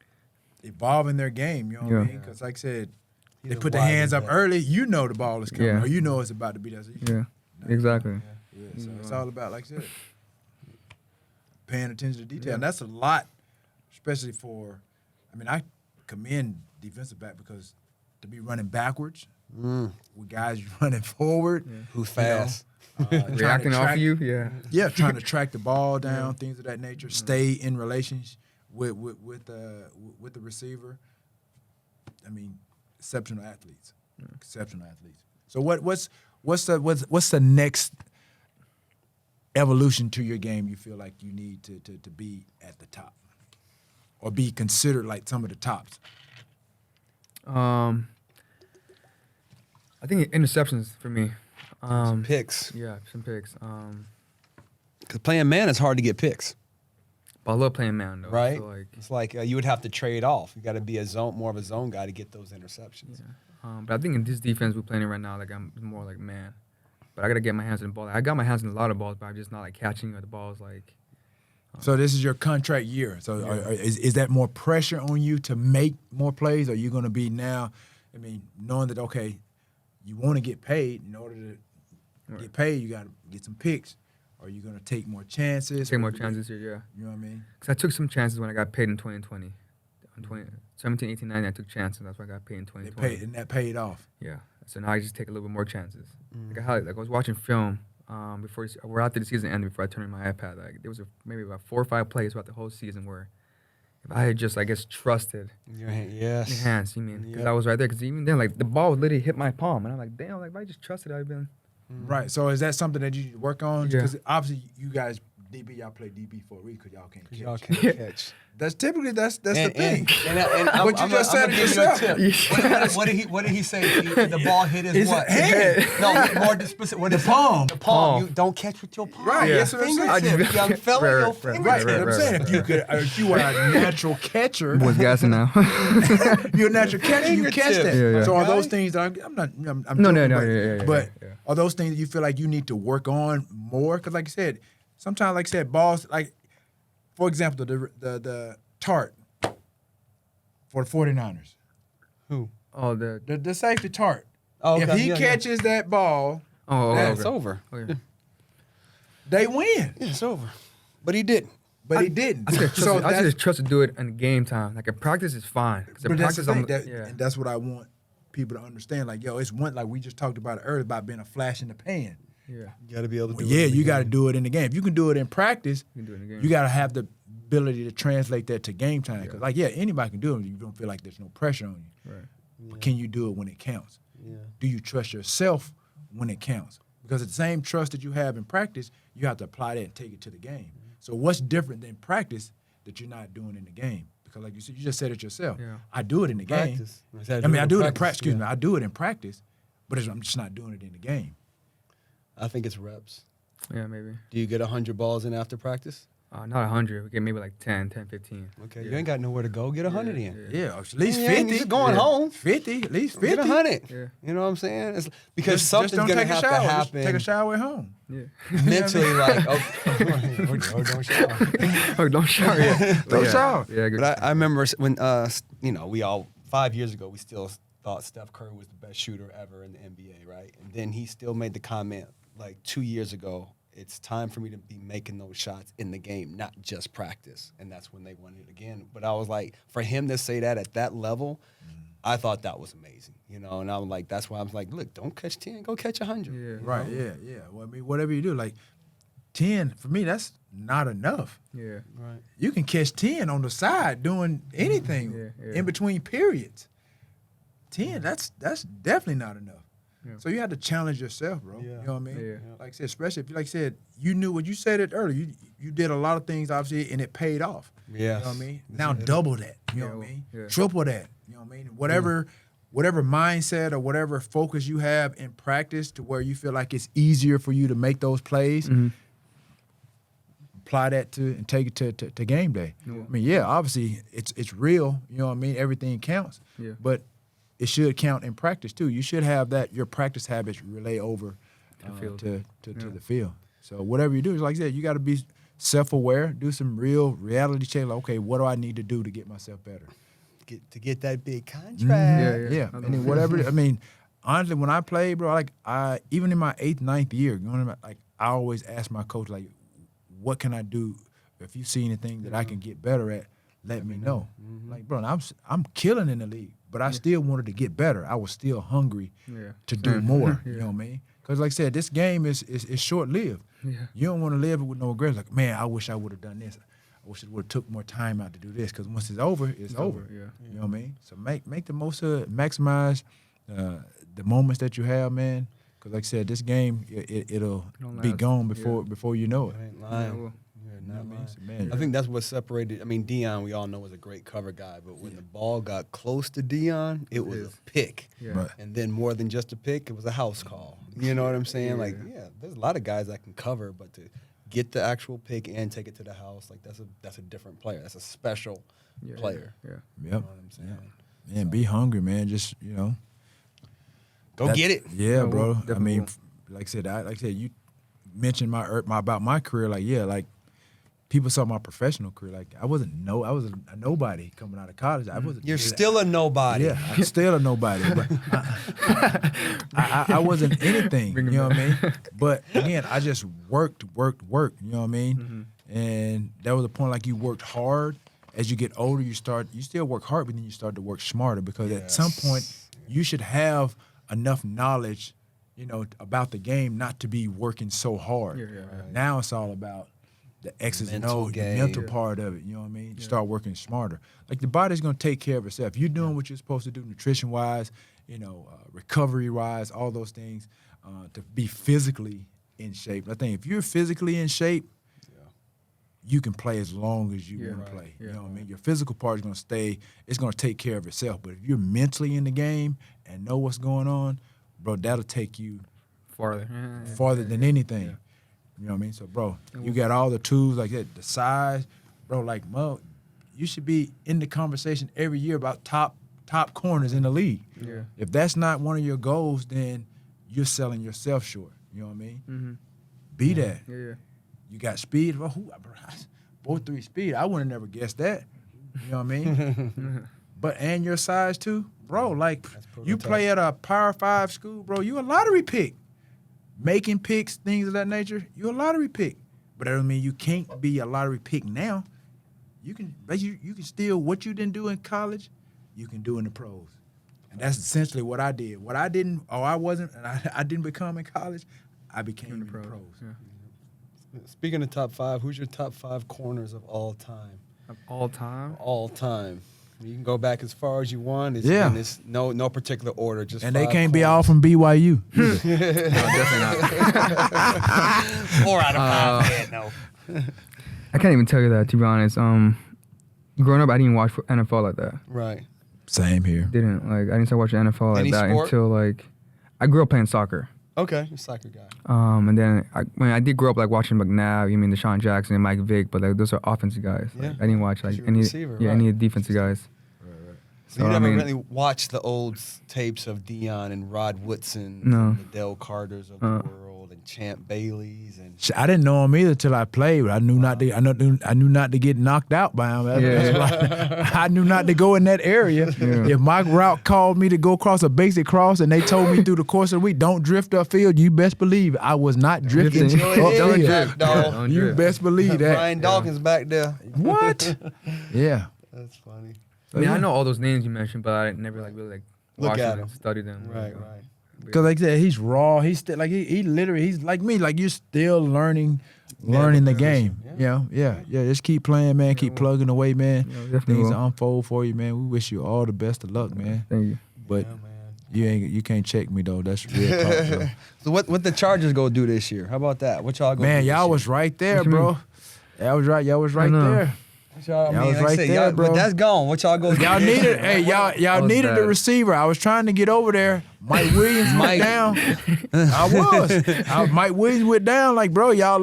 A: evolving their game. You know what I
C: Yeah.
A: mean? Because like I said,
B: He's
A: they
B: a
A: put their
B: wise
A: hands up
B: vet.
A: early. You know the ball is coming,
C: Yeah.
A: or you know it's about to be there. So
C: Yeah, exactly.
A: Yeah, so it's all about, like I said, paying attention to detail. And that's a lot, especially for, I mean, I commend defensive back because to be running backwards with guys running forward.
B: Who's
A: you know,
B: fast?
A: trying to
C: Reacting off
A: track-
C: of you, yeah.
A: Yeah, trying to track the ball down, things of that nature. Stay in relations with the receiver. I mean, exceptional athletes. Exceptional athletes. So what's the next evolution to your game you feel like you need to be at the top or be considered like some of the tops?
C: I think interceptions for me.
B: Picks.
C: Yeah, some picks.
B: Because playing man is hard to get picks,
C: But I love playing man though.
B: right?
C: So like,
B: It's like you would have to trade off. You got to be more of a zone guy to get those interceptions.
C: but I think in this defense we're playing right now, like I'm more like man. But I gotta get my hands on the ball. I got my hands on a lot of balls, but I'm just not like catching the balls like.
A: So this is your contract year. So is that more pressure on you to make more plays? Or are you going to be now, I mean, knowing that, okay, you want to get paid. In order to get paid, you got to get some picks. Are you going to take more chances?
C: Take more chances here, yeah.
A: You know what I mean?
C: Because I took some chances when I got paid in 2020. On 17, 18, 19, I took chances. That's why I got paid in 2020.
A: And that paid off.
C: Yeah. So now I just take a little bit more chances. Like I was watching film we're after the season ended before I turned on my iPad. Like there was maybe about 4 or 5 plays throughout the whole season where if I had just, I guess, trusted
B: Your yes.
C: your hands, you mean? Because
B: Yep.
C: I was right there. Because even then, like the ball would literally hit my palm, and I'm like, damn, like if I just trusted, I'd been.
A: Right. So is that something that you work on?
C: Yeah.
A: Because obviously you guys, DB, y'all play DB for a reason because y'all can't catch.
B: Y'all can't catch.
A: That's typically that's the thing.
B: And
A: But you just said it yourself.
B: What did he say? The ball hit his
A: His
B: what?
A: hand.
B: No, more specific. What
A: The
B: is
A: palm.
B: The palm.
C: Palm.
B: You don't catch with your palm.
A: Right,
B: Your
A: that's what I'm saying.
B: fingertip, young fella. Your
C: Right,
B: fingertip.
A: Right. But I'm saying if you were a natural catcher,
C: Boys gassing now.
A: you're a natural catcher, you catch that.
C: Yeah, yeah.
A: So are those
B: Okay.
A: things that I'm not. I'm
C: No,
A: joking,
C: no,
A: but,
C: yeah,
A: but
C: yeah.
A: are those things that you feel like you need to work on more? Because like I said, sometimes like I said, balls like, for example, the Tart for the 49ers,
B: Who?
C: Oh,
A: the safety Tart.
B: Oh,
A: If
B: okay.
A: he
B: Yeah,
A: catches that ball,
B: It's
C: okay.
B: over.
C: Okay.
A: they win.
B: Yeah, it's over. But he didn't.
A: But he didn't.
C: I just
A: that's-
C: just trust to do it in game time. Like in practice is fine. 'Cause in
A: But that's the
C: practice,
A: thing.
C: I'm yeah.
A: And that's what I want people to understand. Like, yo, it's one, like we just talked about it earlier, about being a flash in the pan.
C: Yeah.
B: You got to be able to do
A: Well,
B: it.
A: yeah,
B: in the
A: you got to
B: game.
A: do it in the game. If you can do it in practice,
C: You can do it in the game.
A: you got to have the ability to translate that to game time. 'Cause, like, yeah, anybody can do it. You don't feel like there's no pressure on you.
C: Right.
A: But can you do it when it counts?
B: Yeah.
A: Do you trust yourself when it counts? Because the same trust that you have in practice, you have to apply that and take it to the game. So what's different than practice that you're not doing in the game? Because like you said, you just said it yourself.
C: Yeah.
A: I do it in the game.
B: Practice.
A: I mean, I do it in practice. Excuse me, I do it in practice, but I'm just not doing it in the game.
B: I think it's reps.
C: Yeah, maybe.
B: Do you get 100 balls in after practice?
C: Not 100. We get maybe like 10, 15.
B: Okay,
C: Yeah.
B: you ain't got nowhere to go. Get 100 in.
A: Yeah, at least
B: You
A: 50.
B: ain't just going home.
A: 50, at least 50.
B: Get 100.
C: Yeah.
B: You know what I'm saying? It's because
A: Just
B: something's
A: don't
B: gonna
A: take a
B: have
A: shower.
B: to
A: Just
B: happen
A: take a shower at home.
C: Yeah.
B: mentally. Like, or don't shower.
C: Oh, don't shower. Yeah.
A: Don't shower.
C: Yeah, good.
B: But I remember when we all 5 years ago we still thought Steph Curry was the best shooter ever in the NBA, right? And then he still made the comment like 2 years ago. It's time for me to be making those shots in the game, not just practice. And that's when they won it again. But I was like, for him to say that at that level, I thought that was amazing, And I was like, that's why I was like, look, don't catch 10, go catch 100.
C: Yeah.
A: Right, yeah. Well, I mean, whatever you do, like 10, for me, that's not enough.
C: Yeah.
B: Right.
A: You can catch 10 on the side doing anything
C: Yeah.
A: in between periods. 10, that's definitely not enough.
C: Yeah.
A: So you have to challenge yourself, bro.
B: Yeah.
A: You know what I mean?
C: Yeah.
A: Like I said, especially if, like I said, you knew what you said it earlier. You did a lot of things, obviously, and it paid off.
B: Yes.
A: You know what I mean? Now double that. You know
C: Yeah,
A: what I mean?
C: yeah.
A: Triple that. You know what I mean? Whatever mindset or whatever focus you have in practice to where you feel like it's easier for you to make those plays, apply that to and take it to game day.
C: Yeah.
A: I mean, yeah, obviously it's real. You know what I mean? Everything counts.
C: Yeah.
A: But it should count in practice too. You should have that your practice habits relay over
C: field.
A: to the field. So whatever you do, like I said, you got to be self-aware. Do some real reality check. Like, okay, what do I need to do to get myself better?
B: Get that big contract.
A: Yeah. I mean, whatever. I mean, honestly, when I played, bro, I even in my 8th, 9th year, like I always ask my coach, like, what can I do? If you see anything that I can get better at, let me know. Like, bro, I'm killing in the league, but I still wanted to get better. I was still hungry to do more. You know what I mean? Because, like I said, this game is short-lived.
C: Yeah.
A: You don't want to live it with no regrets. Like, man, I wish I would have done this. I wish it would have took more time out to do this. Because once it's over, it's over.
C: Yeah.
A: You know what I mean? So make the most of it. Maximize the moments that you have, man. Because, like I said, this game it'll be
C: last.
A: gone before you know it.
B: I ain't lying.
C: well,
B: You're
A: You know
B: not
A: what I mean?
B: lying.
A: So, man,
B: I think that's what separated. I mean, Deion, we all know, was a great cover guy, but when the ball got close to Deion, it was a pick.
C: Yeah.
A: Right.
B: And then more than just a pick, it was a house call. You know what I'm saying?
C: Yeah.
B: Like, yeah, there's a lot of guys that can cover, but to get the actual pick and take it to the house, like that's a different player. That's a special player.
C: Yeah.
A: Yep.
B: You know what I'm saying?
A: Man, be hungry, man. Just
B: Go get it.
A: Yeah,
C: Yeah,
A: bro.
C: we'll
A: I
C: definitely
A: mean,
C: will.
A: like I said, you mentioned about my career. Like people saw my professional career. Like I was a nobody coming out of college. I wasn't.
B: You're still a nobody.
A: Yeah, I'm still a nobody. But I wasn't anything. You know what I mean? But again, I just worked. You know what I mean? And that was the point. Like you worked hard. As you get older, you still work hard, but then you start to work smarter because at some point you should have enough knowledge, about the game not to be working so hard.
C: Yeah.
A: Now it's all about the X's and
B: Mental
A: O's, the
B: game.
A: mental part of it. You know what I mean? Start working smarter. Like the body's gonna take care of itself. You're doing what you're supposed to do, nutrition wise, recovery wise, all those things, to be physically in shape. I think if you're physically in shape, you can play as long as you want to play. You know what I mean? Your physical part is going to stay. It's going to take care of itself. But if you're mentally in the game and know what's going on, bro, that'll take you farther than anything.
C: Yeah.
A: You know what I mean? So, bro, you got all the tools like that, the size, bro. Like, you should be in the conversation every year about top corners in the league.
C: Yeah.
A: If that's not one of your goals, then you're selling yourself short. You know what I mean?
C: Mm-hmm.
A: Be that.
C: Yeah.
A: You got speed. Well, 4.3 speed. I would have never guessed that. You know what I mean? And your size too, bro. Like you play at a Power 5 school, bro. You a lottery pick. Making picks, things of that nature. You a lottery pick. But that doesn't mean you can't be a lottery pick now. You can still what you didn't do in college, you can do in the pros. And that's essentially what I did. What I didn't, I didn't become in college. I became in the pros.
C: Yeah.
B: Speaking of top 5, who's your top 5 corners of all time?
C: Of all time?
B: All time. You can go back as far as you want. It's no particular order. Just
A: And they
B: 5
A: can't be
B: corners.
A: all from BYU.
C: No, definitely not.
B: 4 out of 5. Yeah, no.
C: I can't even tell you that, to be honest. Growing up, I didn't watch NFL like that.
B: Right.
A: Same here.
C: I didn't start watching NFL like
B: Any
C: that
B: sport?
C: until I grew up playing soccer.
B: Okay, you're a soccer guy.
C: And then I did grow up like watching McNabb, Deshaun Jackson, and Mike Vick, but like those are offensive guys.
B: Yeah.
C: Like, I didn't watch like
B: You're a
C: any
B: receiver, right.
C: any defensive guys.
B: So you never really watched the old tapes of Deion and Rod Woodson, and the Dale Carters of the world, and Champ Baileys, and
A: I didn't know him either till I played. I knew not to. I knew not to get knocked out by him. That's like, I knew not to go in that area.
C: Yeah.
A: If my route called me to go across a basic cross, and they told me through the course of the week, don't drift upfield, you best believe I was not drifting.
C: Don't
B: drift, dog.
A: You best believe that.
B: Brian Dawkins back there.
A: What? Yeah.
B: That's funny.
C: I know all those names you mentioned, but I never like really like
B: Look
C: watched
B: at
C: them
B: them.
C: and studied them.
B: Right.
A: Because like I said, he's raw. He's still like he literally he's like me. Like you're still learning the game. Yeah. Just keep playing, man. Keep plugging away, man.
C: Yeah, definitely
A: Things
C: will.
A: will unfold for you, man. We wish you all the best of luck, man.
C: Thank you.
A: But you can't check me though. That's real talk, though.
B: So what the Chargers go do this year? How about that? What y'all go
A: Man,
B: do
A: y'all
B: this
A: was right there,
C: What you
A: bro. Y'all was right. Y'all was right
C: know.
A: there.
B: year? Y'all,
A: Y'all was right there, bro.
B: But that's gone. What y'all go do?
A: Y'all needed, y'all
C: was
A: needed the
C: bad.
A: receiver. I was trying to get over there. Mike Williams went down. I was. Mike Williams went down. Like, bro, y'all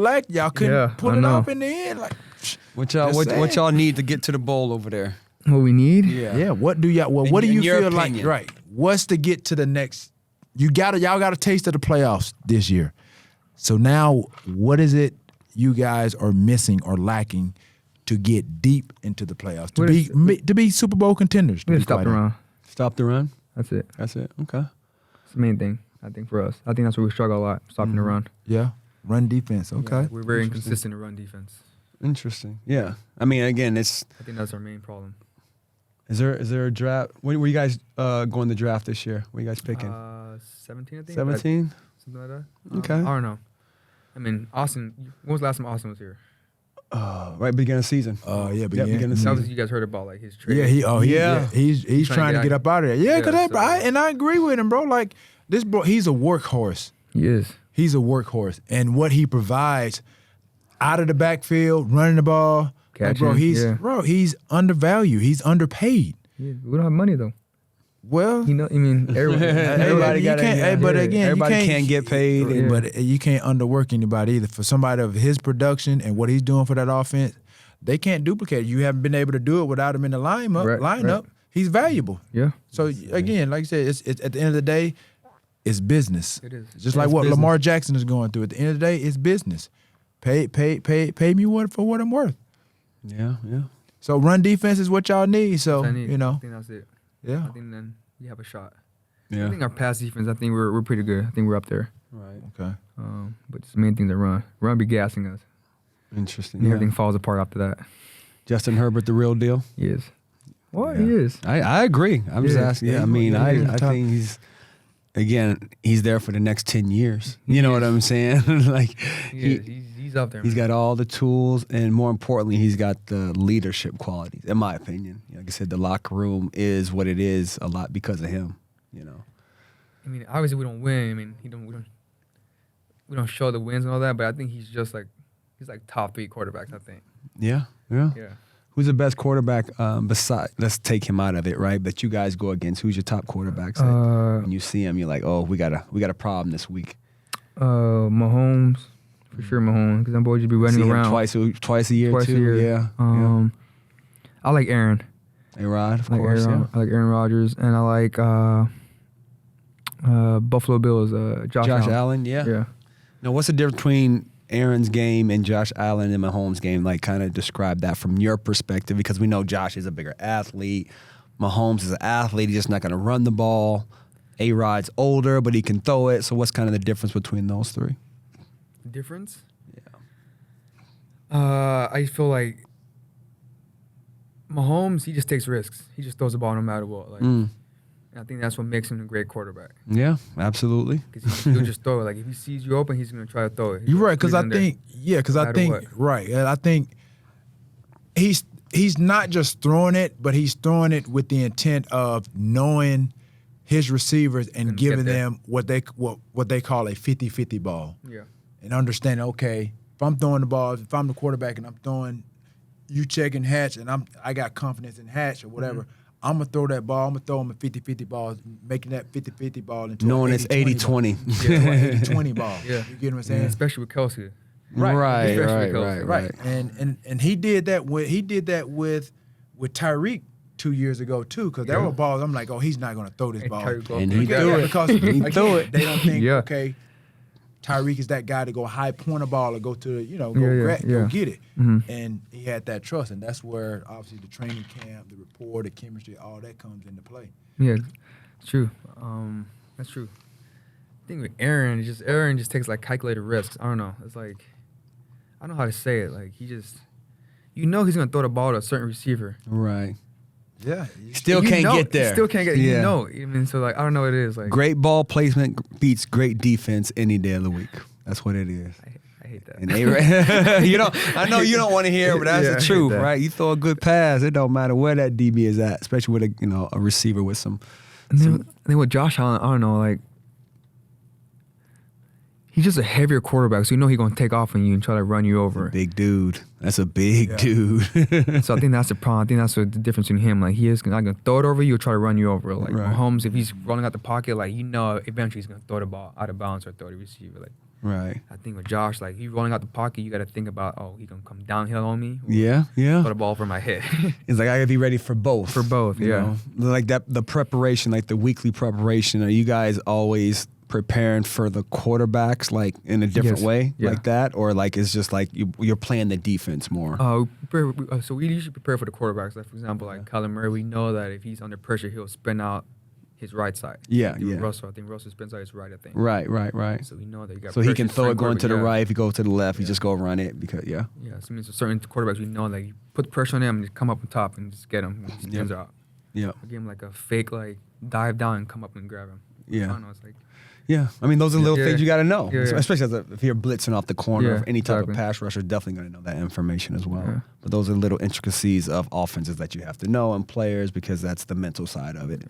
A: couldn't
C: Yeah,
A: pull
C: I
A: it
C: know.
A: off in the end. Like,
B: What y'all what y'all need to get to the bowl over there?
C: What we need?
A: yeah. What do y'all? Well, what do
B: In
A: you
B: your
A: feel like?
B: opinion.
A: Right. What's to get to the next? Y'all got a taste of the playoffs this year. So now, what is it you guys are missing or lacking to get deep into the playoffs to be Super Bowl contenders?
C: We have to stop the run.
B: Stop the run.
C: That's it.
B: That's it. Okay.
C: It's the main thing, I think, for us. I think that's where we struggle a lot, stopping the run.
A: Yeah. Run defense. Okay.
C: We're very inconsistent in run defense.
B: Interesting. Yeah. I mean, again,
C: I think that's our main problem.
B: is there a draft? When were you guys going to draft this year? What are you guys picking?
C: 17, I think.
B: 17.
C: Something like that.
B: Okay.
C: I don't know. I mean, Austin. When was the last time Austin was here?
B: Right beginning of season.
A: Yeah,
B: beginning of
C: That
B: season.
C: was you guys heard about like his trade.
A: Yeah, he's trying to get up out of there. Yeah,
C: Yeah,
A: because
C: so-
A: I agree with him, bro. Like this bro, he's a workhorse.
C: He is.
A: He's a workhorse, and what he provides out of the backfield, running the ball, like, bro,
C: Catching,
A: he's undervalued. He's underpaid.
C: Yeah, we don't have money though.
A: Well,
C: Everybody.
B: Everybody
A: you
B: got
A: can't, hey, but again,
B: everybody
A: you
B: can't get paid.
C: Yeah.
A: But you can't underwork anybody either. For somebody of his production and what he's doing for that offense, they can't duplicate it. You haven't been able to do it without him in the lineup.
C: Right.
A: He's valuable.
C: Yeah.
A: So again, like I said, it's at the end of the day, it's business.
C: It is.
A: Just
C: Yeah,
A: like
C: it's
A: what
C: business.
A: Lamar Jackson is going through. At the end of the day, it's business. Pay me for what I'm worth.
B: Yeah.
A: So run defense is what y'all need. So
C: I need.
A: you know,
C: I think that's it.
A: yeah.
C: I think then we have a shot.
B: Yeah.
C: I think our pass defense. I think we're pretty good. I think we're up there.
B: Right.
A: Okay.
C: But it's the main thing that run be gassing us.
B: Interesting.
C: And
B: Yeah.
C: everything falls apart after that.
B: Justin Herbert, the real deal.
C: He is. What
A: Yeah.
C: he is.
B: I agree. I'm just
C: Yeah.
B: asking. Yeah,
A: Yeah,
B: I mean,
A: yeah,
B: I
A: top.
B: think he's there for the next 10 years. You know what I'm saying? Like
C: He's up there.
B: he's
C: man.
B: got all the tools, and more importantly, he's got the leadership qualities. In my opinion, like I said, the locker room is what it is a lot because of him. You know.
C: I mean, obviously we don't win. I mean, we don't show the wins and all that. But I think he's like top 3 quarterbacks. I think.
B: Yeah.
C: Yeah.
B: Who's the best quarterback besides? Let's take him out of it, right? But you guys go against who's your top quarterbacks? When you see him, you're like, oh, we got a problem this week.
C: Mahomes, for sure. Mahomes, because them boys just be running
B: See him
C: around
B: twice a year
C: twice
B: too.
C: a year.
B: Yeah.
C: I like Aaron.
B: A-Rod, of
C: I like
B: course.
C: Aaron, I like Aaron Rodgers, and I like Buffalo Bills. Josh Allen.
B: Yeah.
C: Yeah.
B: Now, what's the difference between Aaron's game and Josh Allen and Mahomes' game? Like, kind of describe that from your perspective, because we know Josh is a bigger athlete. Mahomes is an athlete. He's just not going to run the ball. A-Rod's older, but he can throw it. So what's kind of the difference between those three?
C: Difference? Yeah. I feel like Mahomes, he just takes risks. He just throws the ball no matter what. Like, and I think that's what makes him a great quarterback.
B: Yeah, absolutely.
C: Because he'll just throw it. Like, if he sees you open, he's going to try to throw it.
A: You're right, because I
C: Squeeze in there.
A: think,
C: No matter what.
A: right. And I think he's not just throwing it, but he's throwing it with the intent of knowing his receivers and
C: And
A: giving
C: get there.
A: them what they call a 50-50 ball.
C: Yeah.
A: And understanding, okay, if I'm throwing the ball, if I'm the quarterback and I'm throwing, you checking Hatch, and I got confidence in Hatch or whatever, I'm going to throw that ball. I'm going to throw him a 50-50 ball, making that 50-50 ball into
B: Knowing
A: an
B: it's
A: 80-20
B: 80-20.
A: ball. Yeah, 80-20 ball.
C: Yeah.
A: You get what I'm saying?
C: Especially with Kelsey.
B: Right,
C: Especially
B: right.
A: Right. And he did that with Tyreek 2 years ago too, because there were balls I'm like, oh, he's not going to throw this ball.
B: And he threw it.
A: Because
B: He
A: again,
B: threw it.
A: they don't think,
C: Yeah.
A: okay, Tyreek is that guy to go high point a ball or go to, go get it. And he had that trust, and that's where obviously the training camp, the rapport, the chemistry, all that comes into play.
C: Yeah, it's true. That's true. I think with Aaron just takes like calculated risks. I don't know. It's like, I don't know how to say it. Like, he just, he's gonna throw the ball to a certain receiver.
B: Right.
A: Yeah.
B: Still can't get there.
C: Still can't get.
B: Yeah.
C: I mean, so like, I don't know what it is. Like,
B: Great ball placement beats great defense any day of the week. That's what it is.
C: I hate that.
B: And I know you don't want to hear it, but that's
C: Yeah, I
B: the
C: hate
B: truth,
C: that.
B: right? You throw a good pass, it don't matter where that DB is at, especially with a receiver with some.
C: And then with Josh Allen, I don't know, like, he's just a heavier quarterback, so he's gonna take off on you and try to run you over.
B: Big dude. That's a big dude.
C: So I think that's the problem. I think that's the difference in him. Like, he is not gonna throw it over you or try to run you over. Like,
B: Right.
C: Mahomes, if he's running out the pocket, like, eventually he's gonna throw the ball out of bounds or throw the receiver. Like,
B: Right.
C: I think with Josh, like, he's running out the pocket, you got to think about, he's going to come downhill on me. Or
B: Yeah.
C: throw the ball over my head.
B: It's like I gotta be ready for both.
C: For both,
B: you
C: yeah.
B: know? Like the preparation, like the weekly preparation. Are you guys always preparing for the quarterbacks, like in a different
C: Yes.
B: way,
C: Yeah.
B: like that, or like it's just like you're playing the defense more?
C: So we usually prepare for the quarterbacks. Like, for example, like Kyler Murray, we know that if he's under pressure, he'll spin out his right side.
B: Yeah,
C: With
B: yeah.
C: Russell, I think Russell spins out his right, I think.
B: Right.
C: So we know that you got
B: So he can
C: pressure,
B: throw it
C: certain
B: going to the
C: quarterback-
B: right. If you go to the left, you
C: Yeah.
B: just go run it because
C: Yeah, so I mean, so certain quarterbacks, we know that you put the pressure on them and just come up on top and just get him. He spins out.
B: yeah,
C: Or give him like a fake, like, dive down and come up and grab him.
B: Yeah.
C: I don't know, it's like,
B: yeah. I mean, those are little
C: Yeah.
B: things you got to know,
C: Yeah, yeah.
B: especially if you're blitzing off the corner.
C: Yeah,
B: Or any type
C: exactly.
B: of pass rusher, definitely going to know that information as well.
C: Yeah.
B: But those are little intricacies of offenses that you have to know and players because that's the mental side of it.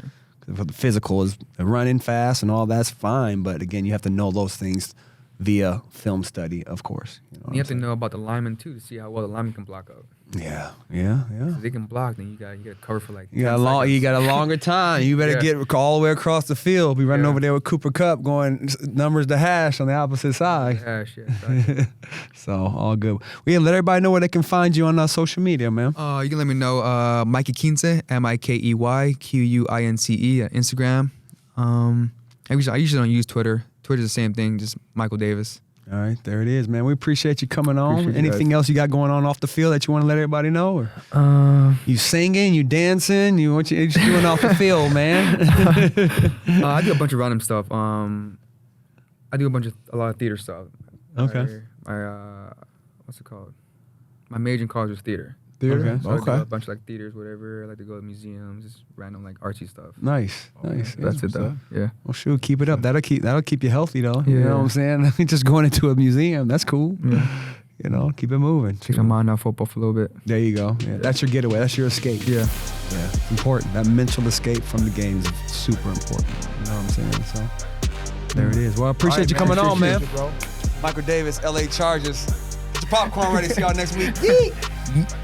B: For the physical is running fast and all that's fine, but again, you have to know those things via film study, of course. You know
C: and you have to know about the linemen too to see how well the linemen can block out.
B: Yeah.
C: If they can block, then you got cover for like.
B: You got
C: 10 seconds.
B: you got a longer time. You better
C: Yeah.
B: get all the way across the field. Be running
C: Yeah.
B: over there with Cooper Kupp going numbers to hash on the opposite side.
C: Yeah, shit. Exactly.
B: So all good. We let everybody know where they can find you on social media, man.
C: You can let me know, Mikey Quince, MikeyQuince at Instagram. I usually don't use Twitter. Twitter's the same thing, just Michael Davis.
B: All right, there it is, man. We appreciate you coming on.
C: Appreciate you
B: Anything
C: guys.
B: else you got going on off the field that you want to let everybody know? Or you singing, you dancing, what you doing off the field, man?
C: I do a bunch of random stuff. I do a lot of theater stuff.
B: Okay.
C: My what's it called? My major in college was theater.
B: Okay.
C: So I do
B: Okay.
C: a bunch of like theaters, whatever. I like to go to museums, just random like artsy stuff.
B: Nice.
C: That's it though. Yeah.
B: Well, shoot, keep it up. That'll keep you healthy though. You
C: Yeah.
B: know what I'm saying? Just going into a museum, that's cool.
C: Yeah.
B: You know, keep it moving.
C: Take my mind off football for a little bit.
B: There you go. Yeah, that's your getaway. That's your escape.
C: Yeah.
B: Yeah, it's important. That mental escape from the game is super important. You know what I'm saying? So there it is. Well, I appreciate you coming on, man.
A: Appreciate you, bro.
B: Michael Davis, LA Chargers. Get your popcorn ready. See y'all next week. Yeet.